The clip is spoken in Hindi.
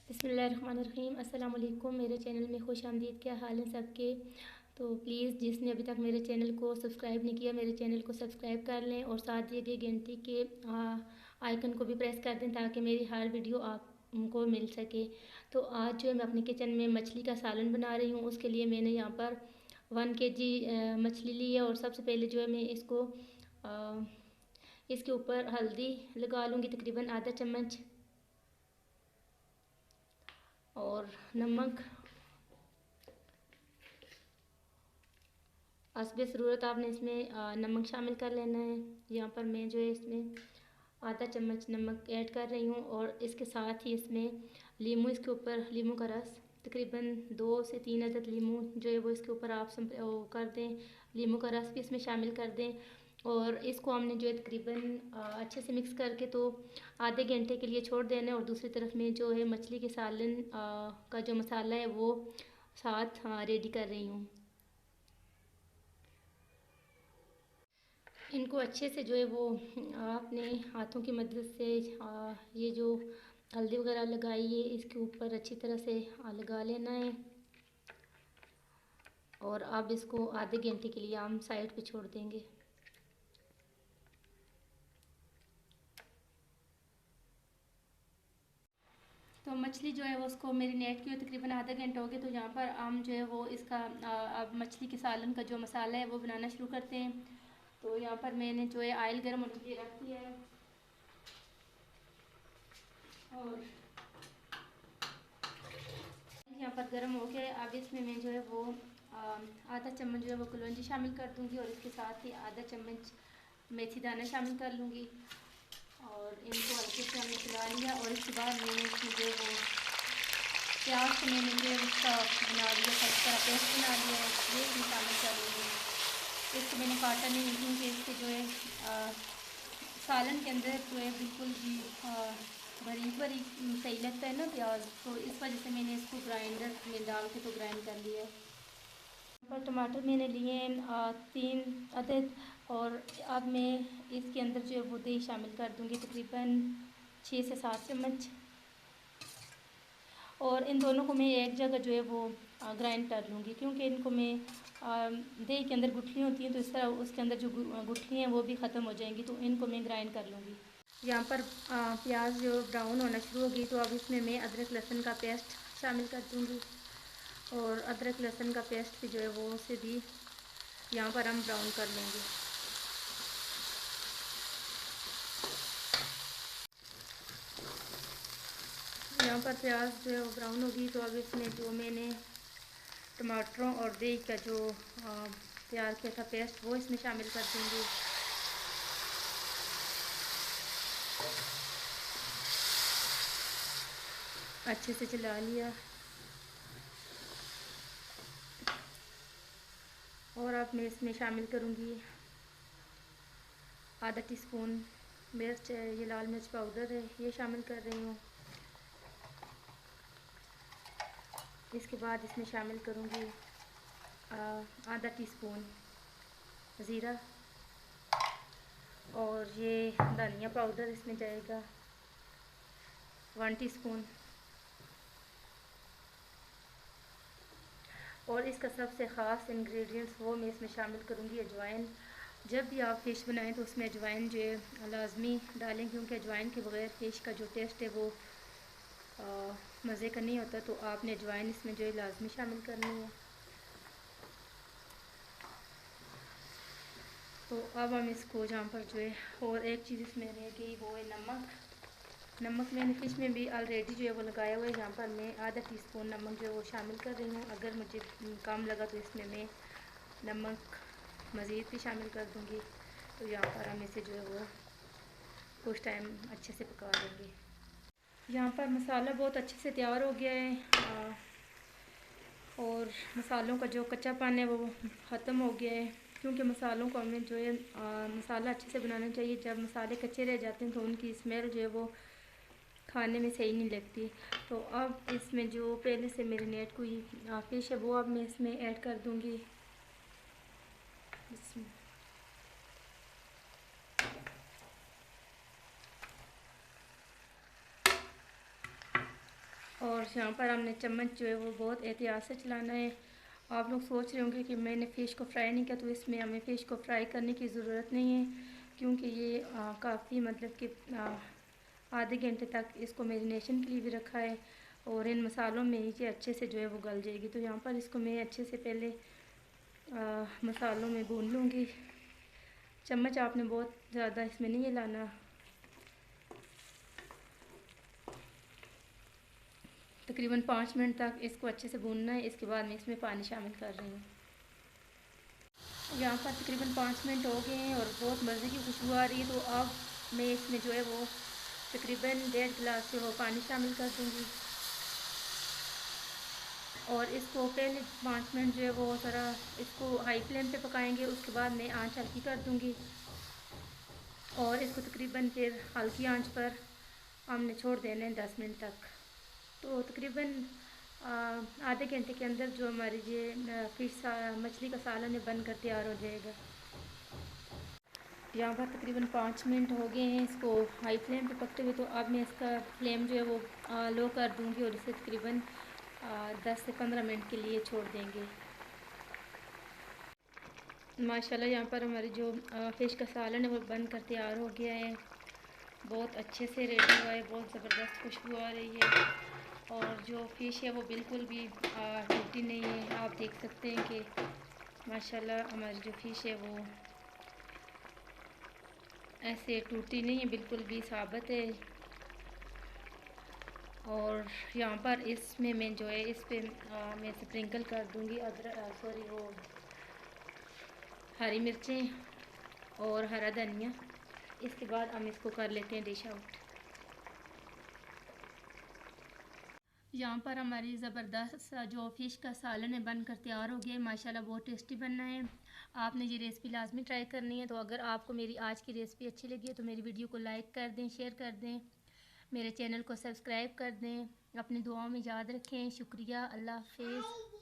बिस्मिल्लाहिर्रहमानिर्रहीम। अस्सलाम वालेकुम। मेरे चैनल में खुश आमदीद। क्या हाल है सबके? तो प्लीज़ जिसने अभी तक मेरे चैनल को सब्सक्राइब नहीं किया, मेरे चैनल को सब्सक्राइब कर लें और साथ दिए गए घंटी के आइकन को भी प्रेस कर दें ताकि मेरी हर वीडियो आपको मिल सके। तो आज जो है मैं अपने किचन में मछली का सालन बना रही हूँ। उसके लिए मैंने यहाँ पर 1 kg मछली ली है और सबसे पहले जो है मैं इसको इसके ऊपर हल्दी लगा लूँगी, तकरीबन आधा चम्मच, और नमक हस्बे ज़रूरत आपने इसमें नमक शामिल कर लेना है। यहाँ पर मैं जो है इसमें आधा चम्मच नमक ऐड कर रही हूँ और इसके साथ ही इसमें लीमू, इसके ऊपर लीमू का रस तकरीबन 2 से 3 अदद लीमू जो है वो इसके ऊपर आप कर दें। लीमू का रस भी इसमें शामिल कर दें और इसको हमने जो है तकरीबन अच्छे से मिक्स करके तो आधे घंटे के लिए छोड़ देना है। और दूसरी तरफ में जो है मछली के सालन का जो मसाला है वो साथ रेडी कर रही हूँ। इनको अच्छे से जो है वो अपने हाथों की मदद से ये जो हल्दी वगैरह लगाई है इसके ऊपर अच्छी तरह से लगा लेना है। और अब इसको आधे घंटे के लिए हम साइड पे छोड़ देंगे। तो मछली जो है वो उसको मेरीनेट की तकरीबन आधा घंटा हो गया। तो यहाँ पर हम जो है वो इसका अब मछली के सालन का जो मसाला है वो बनाना शुरू करते हैं। तो यहाँ पर मैंने जो है ऑयल गर्म होने के लिए रख दिया है और यहाँ पर गर्म हो गया। अब इसमें मैं जो है वो आधा चम्मच जो है वो कलौंजी शामिल कर दूँगी और इसके साथ ही आधा चम्मच मेथी दाना शामिल कर लूँगी और इनको हल्के से हमने चला लिया। और इसके बाद मैंने इसमें जो वो प्याज को मैंने जो है उसका बना लिया था, इस तरह पेस्ट बना लिया है, ये इसमें शामिल कर लूँगी। इसको मैंने काटा नहीं क्योंकि इसके जो है सालन के अंदर जो है बिल्कुल भी बारीक बारीक सही लगता है ना प्याज, तो इस वजह से मैंने इसको ग्राइंडर में डाल के तो ग्राइंड कर लिया है। पर टमाटर मैंने लिए हैं 3 अदद और अब मैं इसके अंदर जो है वो दही शामिल कर दूँगी, तकरीबन 6 से 7 चम्मच। और इन दोनों को मैं एक जगह जो है वो ग्राइंड कर लूँगी क्योंकि इनको मैं दही के अंदर गुठली होती हैं तो इस तरह उसके अंदर जो गुठली हैं वो भी ख़त्म हो जाएंगी, तो इनको मैं ग्राइंड कर लूँगी। यहाँ पर प्याज जो ब्राउन होना शुरू हो गई तो अब इसमें मैं अदरक लहसुन का पेस्ट शामिल कर दूँगी और अदरक लहसुन का पेस्ट भी जो है वो उसे भी यहाँ पर हम ब्राउन कर लेंगे। यहाँ पर प्याज जो है वो ब्राउन होगी तो अब इसमें जो मैंने टमाटरों और दही का जो तैयार किया था पेस्ट वो इसमें शामिल कर दूँगी। अच्छे से चला लिया और अब मैं इसमें शामिल करूँगी आधा टीस्पून मिर्च, ये लाल मिर्च पाउडर है, ये शामिल कर रही हूँ। इसके बाद इसमें शामिल करूँगी आधा टीस्पून ज़ीरा और ये धनिया पाउडर इसमें जाएगा 1 टीस्पून। और इसका सबसे ख़ास इंग्रेडिएंट्स वो मैं इसमें शामिल करूँगी अजवाइन। जब भी आप फ़िश बनाएं तो उसमें अजवाइन जो है लाजमी डालें क्योंकि अजवाइन के बगैर फ़िश का जो टेस्ट है वो मज़े का नहीं होता, तो आपने अजवाइन इसमें जो है लाजमी शामिल करनी है। तो अब हम इसको जहाँ पर जो है और एक चीज़ इसमें रह गई वो है नमक। नमक मैंने फ़िश में भी ऑलरेडी जो है वो लगाया हुआ है, यहाँ पर मैं आधा टीस्पून नमक जो है वो शामिल कर रही हूँ। अगर मुझे कम लगा तो इसमें मैं नमक मज़ीद भी शामिल कर दूँगी। तो यहाँ पर हम इसे जो है वो कुछ टाइम अच्छे से पका लेंगे। यहाँ पर मसाला बहुत अच्छे से तैयार हो गया है और मसालों का जो कच्चापन है वो ख़त्म हो गया है क्योंकि मसालों को हमें जो है मसाला अच्छे से बनाना चाहिए। जब मसाले कच्चे रह जाते हैं तो उनकी स्मेल जो है वो खाने में सही नहीं लगती। तो अब इसमें जो पहले से मैरिनेट हुई फ़िश है वो अब मैं इसमें ऐड कर दूँगी। और यहाँ पर हमने चम्मच जो है वो बहुत एहतियात से चलाना है। आप लोग सोच रहे होंगे कि मैंने फ़िश को फ्राई नहीं किया, तो इसमें हमें फ़िश को फ्राई करने की ज़रूरत नहीं है, क्योंकि ये काफ़ी मतलब कि आधे घंटे तक इसको मैरिनेशन के लिए भी रखा है और इन मसालों में ही ये अच्छे से जो है वो गल जाएगी। तो यहाँ पर इसको मैं अच्छे से पहले मसालों में भून लूँगी। चम्मच आपने बहुत ज़्यादा इसमें नहीं हिलाना, तकरीबन 5 मिनट तक इसको अच्छे से भूनना है। इसके बाद मैं इसमें पानी शामिल कर रही हूँ। यहाँ पर तकरीबन 5 मिनट हो गए हैं और बहुत मज़े की खुशबू आ रही है। तो अब मैं इसमें जो है वो तकरीबन 1.5 गिलास जो है पानी शामिल कर दूँगी और इसको पहले 5 मिनट जो है वो ज़रा इसको हाई फ्लेम पे पकाएंगे। उसके बाद मैं आंच हल्की कर दूँगी और इसको तकरीबन फिर हल्की आंच पर हमने छोड़ देना है 10 मिनट तक। तो तकरीबन आधे घंटे के अंदर जो हमारी ये फ़िश मछली का सालन है बनकर तैयार हो जाएगा। यहाँ पर तकरीबन 5 मिनट हो गए हैं इसको हाई फ्लेम पे पकते हुए। तो अब मैं इसका फ्लेम जो है वो लो कर दूँगी और इसे तकरीबन 10 से 15 मिनट के लिए छोड़ देंगे। माशाल्लाह यहाँ पर हमारी जो फ़िश का सालन है वो बनकर तैयार हो गया है। बहुत अच्छे से रेडी हुआ है, बहुत ज़बरदस्त खुशबू आ रही है और जो फ़िश है वो बिल्कुल भी टूटी नहीं है। आप देख सकते हैं कि माशाल्लाह हमारी जो फ़िश है वो ऐसे टूटी नहीं है, बिल्कुल भी साबित है। और यहाँ पर इसमें मैं जो है इस पे मैं स्प्रिंकल कर दूँगी वो हरी मिर्चें और हरा धनिया। इसके बाद हम इसको कर लेते हैं डिश आउट। यहाँ पर हमारी ज़बरदस्त जो फ़िश का सालन है बनकर तैयार हो गया है। माशाल्लाह बहुत टेस्टी बनना है। आपने ये रेसिपी लाजमी ट्राई करनी है। तो अगर आपको मेरी आज की रेसिपी अच्छी लगी है तो मेरी वीडियो को लाइक कर दें, शेयर कर दें, मेरे चैनल को सब्सक्राइब कर दें। अपनी दुआओं में याद रखें। शुक्रिया। अल्लाह हाफ़िज़।